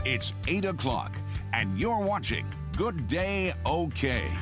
It's 8 o'clock, and you're watching Good Day OK.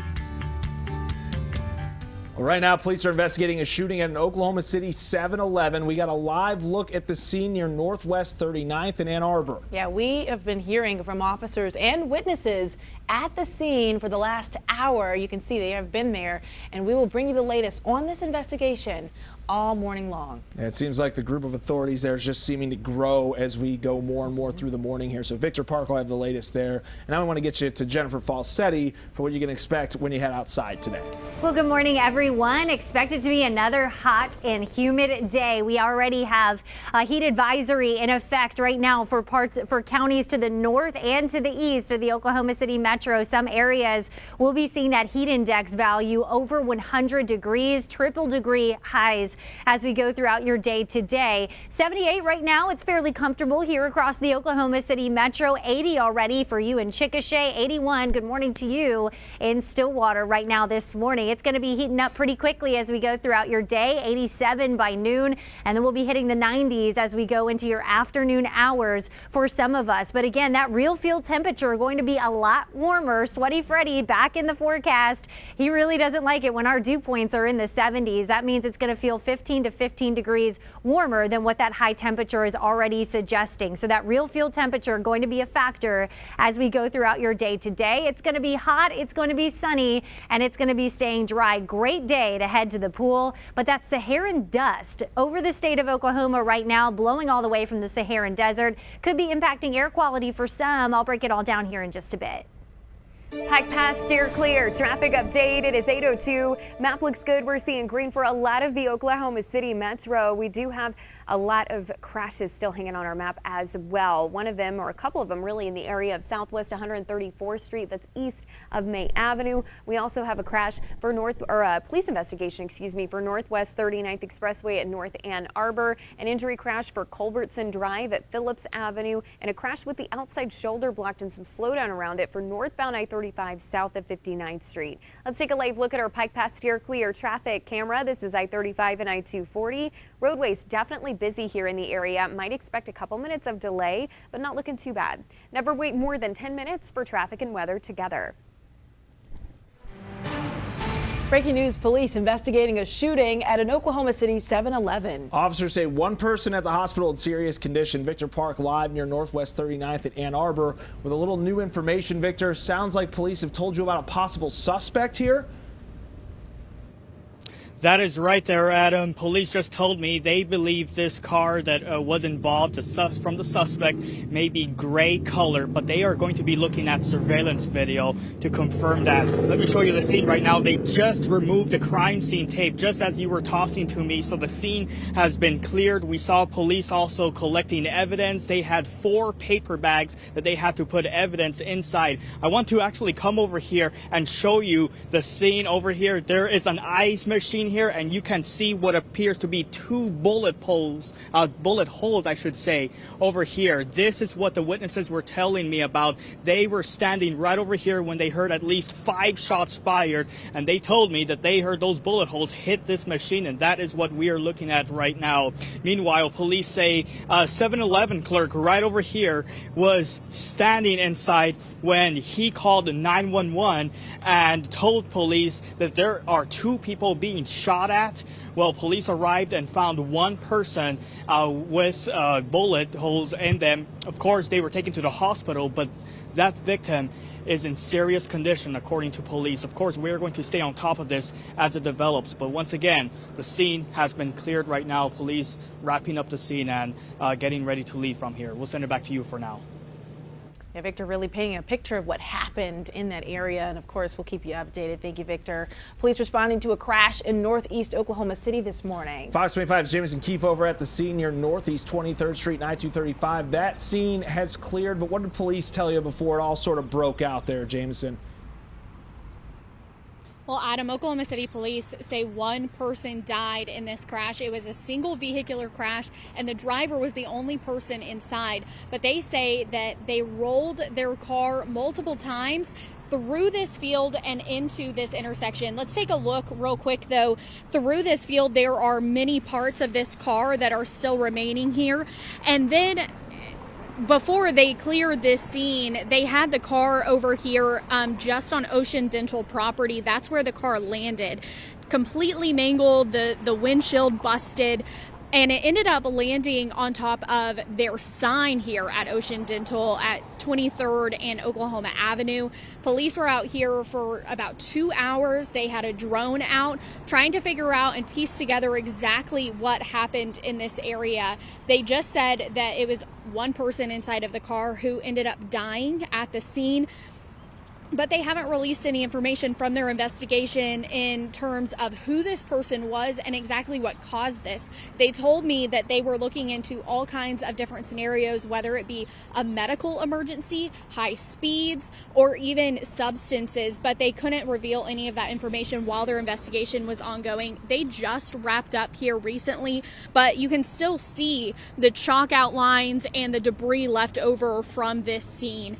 Well, right now, police are investigating a shooting at an Oklahoma City 7-Eleven. We got a live look at the scene near Northwest 39th in Ann Arbor. Yeah, we have been hearing from officers and witnesses at the scene for the last hour. You can see they have been there, and we will bring you the latest on this investigation all morning long. It seems like the group of authorities there is just seeming to grow as we go more and more through the morning here. So Victor Park will have the latest there. And now I want to get you to Jennifer Falsetti for what you can expect when you head outside today. Well, good morning, everyone. Expect it to be another hot and humid day. We already have a heat advisory in effect right now for counties to the north and to the east of the Oklahoma City metro. Some areas will be seeing that heat index value over 100 degrees, triple degree highs as we go throughout your day today. 78 right now. It's fairly comfortable here across the Oklahoma City metro. 80 already for you in Chickasha. 81. Good morning to you in Stillwater right now this morning. It's going to be heating up pretty quickly as we go throughout your day. 87 by noon, and then we'll be hitting the 90s as we go into your afternoon hours for some of us. But again, that real field temperature going to be a lot warmer. Sweaty Freddy back in the forecast. He really doesn't like it when our dew points are in the 70s. That means it's going to feel 15 to 15 degrees warmer than what that high temperature is already suggesting. So that real field temperature going to be a factor as we go throughout your day today. It's going to be hot, it's going to be sunny, and it's going to be staying dry. Great day to head to the pool, but that Saharan dust over the state of Oklahoma right now, blowing all the way from the Saharan desert, could be impacting air quality for some. I'll break it all down here in just a bit. Pike Pass steer clear. Traffic update. It is 8:02. Map looks good. We're seeing green for a lot of the Oklahoma City metro. We do have a lot of crashes still hanging on our map as well. One of them, or a couple of them really, in the area of Southwest 134th Street. That's east of May Avenue. We also have a crash for police investigation, for Northwest 39th Expressway at North Ann Arbor. An injury crash for Culbertson Drive at Phillips Avenue, and a crash with the outside shoulder blocked and some slowdown around it for northbound I-35 south of 59th Street. Let's take a live look at our Pike Pass steer clear traffic camera. This is I-35 and I-240. Roadways definitely busy here in the area. Might expect a couple minutes of delay, but not looking too bad. Never wait more than 10 minutes for traffic and weather together. Breaking news, police investigating a shooting at an Oklahoma City 7-Eleven. Officers say one person at the hospital in serious condition. Victor Park live near Northwest 39th at Ann Arbor with a little new information. Victor, sounds like police have told you about a possible suspect here. That is right there, Adam. Police just told me they believe this car that was involved from the suspect may be gray color, but they are going to be looking at surveillance video to confirm that. Let me show you the scene right now. They just removed the crime scene tape just as you were tossing to me, so the scene has been cleared. We saw police also collecting evidence. They had 4 paper bags that they had to put evidence inside. I want to actually come over here and show you the scene over here. There is an ice machine here, and you can see what appears to be 2 bullet holes, I should say, over here. This is what the witnesses were telling me about. They were standing right over here when they heard at least 5 shots fired, and they told me that they heard those bullet holes hit this machine, and that is what we are looking at right now. Meanwhile, police say a 7-Eleven clerk right over here was standing inside when he called 911 and told police that there are 2 people being shot at. Well, police arrived and found one person with bullet holes in them. Of course, they were taken to the hospital, but that victim is in serious condition, according to police. Of course, we are going to stay on top of this as it develops. But once again, the scene has been cleared right now. Police wrapping up the scene and getting ready to leave from here. We'll send it back to you for now. Yeah, Victor really painting a picture of what happened in that area, and of course we'll keep you updated. Thank you, Victor. Police responding to a crash in northeast Oklahoma City this morning. Fox 25's Jameson Keefe over at the scene near Northeast 23rd Street and I-235. That scene has cleared, but what did police tell you before it all sort of broke out there, Jameson? Well, Adam, Oklahoma City police say one person died in this crash. It was a single vehicular crash, and the driver was the only person inside. But they say that they rolled their car multiple times through this field and into this intersection. Let's take a look real quick, though. Through this field, there are many parts of this car that are still remaining here. And then before they cleared this scene, they had the car over here just on Ocean Dental property. That's where the car landed. Completely mangled, the windshield busted. And it ended up landing on top of their sign here at Ocean Dental at 23rd and Oklahoma Avenue. Police were out here for about 2 hours. They had a drone out trying to figure out and piece together exactly what happened in this area. They just said that it was one person inside of the car who ended up dying at the scene. But they haven't released any information from their investigation in terms of who this person was and exactly what caused this. They told me that they were looking into all kinds of different scenarios, whether it be a medical emergency, high speeds, or even substances, but they couldn't reveal any of that information while their investigation was ongoing. They just wrapped up here recently, but you can still see the chalk outlines and the debris left over from this scene.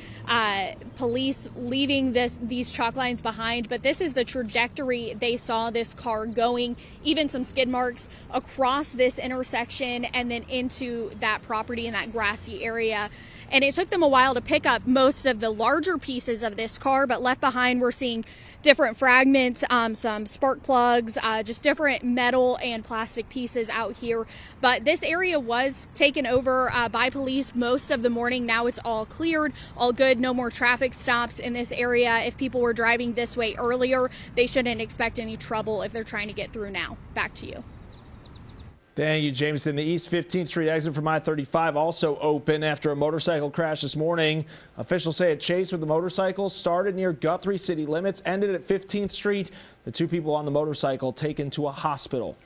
Police leaving these chalk lines behind, but this is the trajectory they saw this car going, even some skid marks across this intersection and then into that property in that grassy area. And it took them a while to pick up most of the larger pieces of this car, but left behind we're seeing different fragments, some spark plugs, just different metal and plastic pieces out here. But this area was taken over by police most of the morning. Now it's all cleared, all good, no more traffic stops in this area. If people were driving this way earlier, they shouldn't expect any trouble if they're trying to get through now. Back to you. Thank you, Jameson. The East 15th Street exit from I-35 also open after a motorcycle crash this morning. Officials say a chase with the motorcycle started near Guthrie city limits, ended at 15th Street. The two people on the motorcycle taken to a hospital.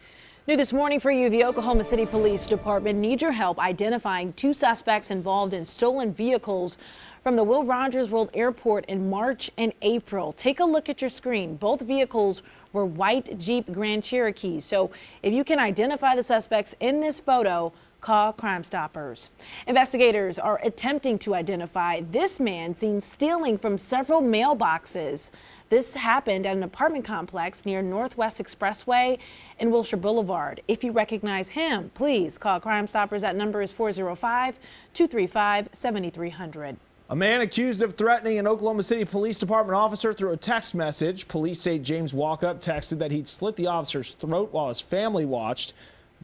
New this morning for you, the Oklahoma City Police Department needs your help identifying two suspects involved in stolen vehicles from the Will Rogers World Airport in March and April. Take a look at your screen. Both vehicles were white Jeep Grand Cherokees. So if you can identify the suspects in this photo, call Crime Stoppers. Investigators are attempting to identify this man seen stealing from several mailboxes. This happened at an apartment complex near Northwest Expressway and Wilshire Boulevard. If you recognize him, please call Crime Stoppers. That number is 405-235-7300. A man accused of threatening an Oklahoma City Police Department officer through a text message. Police say James Walkup texted that he'd slit the officer's throat while his family watched.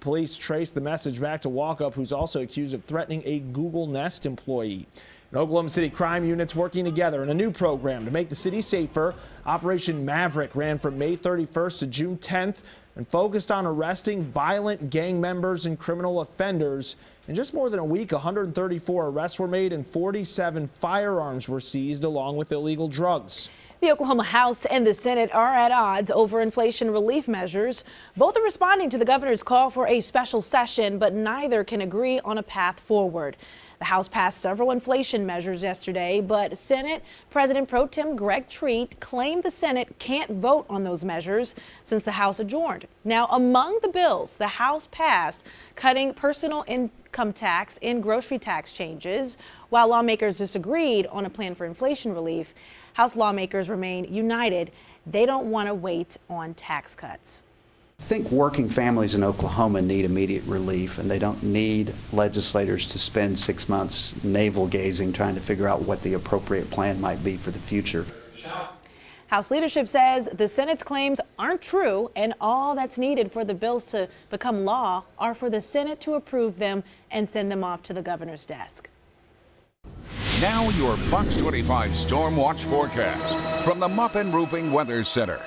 Police traced the message back to Walkup, who's also accused of threatening a Google Nest employee. And Oklahoma City crime units working together in a new program to make the city safer. Operation Maverick ran from May 31st to June 10th and focused on arresting violent gang members and criminal offenders. In just more than a week, 134 arrests were made and 47 firearms were seized along with illegal drugs. The Oklahoma House and the Senate are at odds over inflation relief measures. Both are responding to the governor's call for a special session, but neither can agree on a path forward. The House passed several inflation measures yesterday, but Senate President Pro Tem Greg Treat claimed the Senate can't vote on those measures since the House adjourned. Now, among the bills the House passed, cutting personal income tax and grocery tax changes, while lawmakers disagreed on a plan for inflation relief. House lawmakers remain united. They don't want to wait on tax cuts. I think working families in Oklahoma need immediate relief, and they don't need legislators to spend 6 months navel-gazing trying to figure out what the appropriate plan might be for the future. House leadership says the Senate's claims aren't true, and all that's needed for the bills to become law are for the Senate to approve them and send them off to the governor's desk. Now your Fox 25 Storm Watch forecast from the Muppin Roofing Weather Center.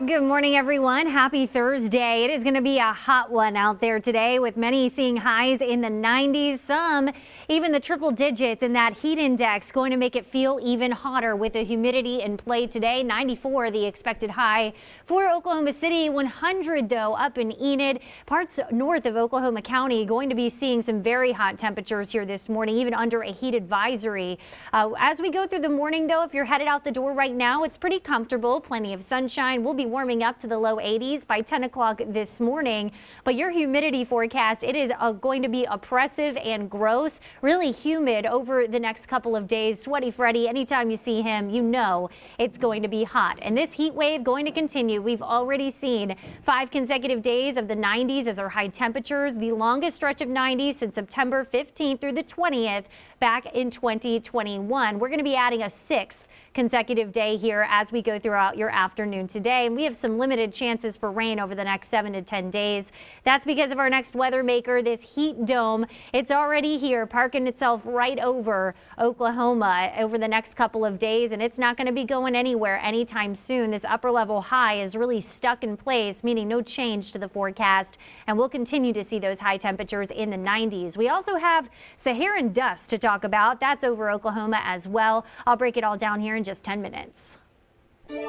Good morning, everyone. Happy Thursday. It is going to be a hot one out there today, with many seeing highs in the 90s, some even the triple digits, and that heat index going to make it feel even hotter with the humidity in play today. 94 the expected high for Oklahoma City, 100 though up in Enid. Parts north of Oklahoma County going to be seeing some very hot temperatures here this morning, even under a heat advisory. As we go through the morning though, if you're headed out the door right now, it's pretty comfortable. Plenty of sunshine. We'll be already warming up to the low 80s by 10 o'clock this morning. But your humidity forecast, it is going to be oppressive and gross, really humid over the next couple of days. Sweaty Freddy, anytime you see him, you know it's going to be hot. And this heat wave going to continue. We've already seen 5 consecutive days of the 90s as our high temperatures, the longest stretch of 90s since September 15th through the 20th back in 2021. We're going to be adding a 6th consecutive day here as we go throughout your afternoon today. And we have some limited chances for rain over the next 7 to 10 days. That's because of our next weather maker, this heat dome. It's already here, parking itself right over Oklahoma over the next couple of days, and it's not going to be going anywhere anytime soon. This upper level high is really stuck in place, meaning no change to the forecast, and we'll continue to see those high temperatures in the 90s. We also have Saharan dust to talk about. That's over Oklahoma as well. I'll break it all down here in just 10 minutes.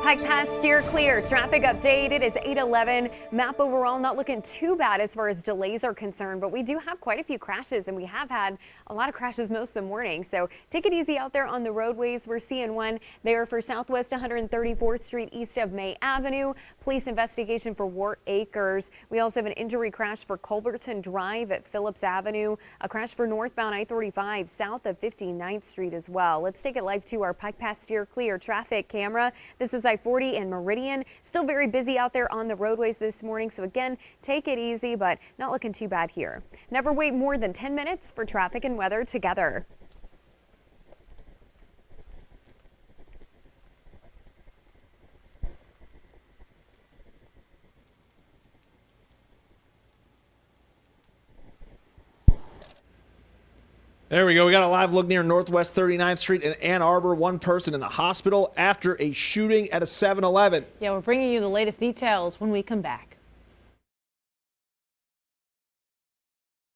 Pike Pass steer clear. Traffic update. It is 8:11. Map overall not looking too bad as far as delays are concerned, but we do have quite a few crashes, and we have had a lot of crashes most of the morning. So take it easy out there on the roadways. We're seeing one there for Southwest 134th Street east of May Avenue. Police investigation for Wart Acres. We also have an injury crash for Culbertson Drive at Phillips Avenue. A crash for northbound I-35 south of 59th Street as well. Let's take it live to our Pike Pass steer clear traffic camera. This is I-40 and Meridian. Still very busy out there on the roadways this morning. So again, take it easy, but not looking too bad here. Never wait more than 10 minutes for traffic and weather together. There we go. We got a live look near Northwest 39th Street in Ann Arbor. One person in the hospital after a shooting at a 7-Eleven. Yeah, we're bringing you the latest details when we come back.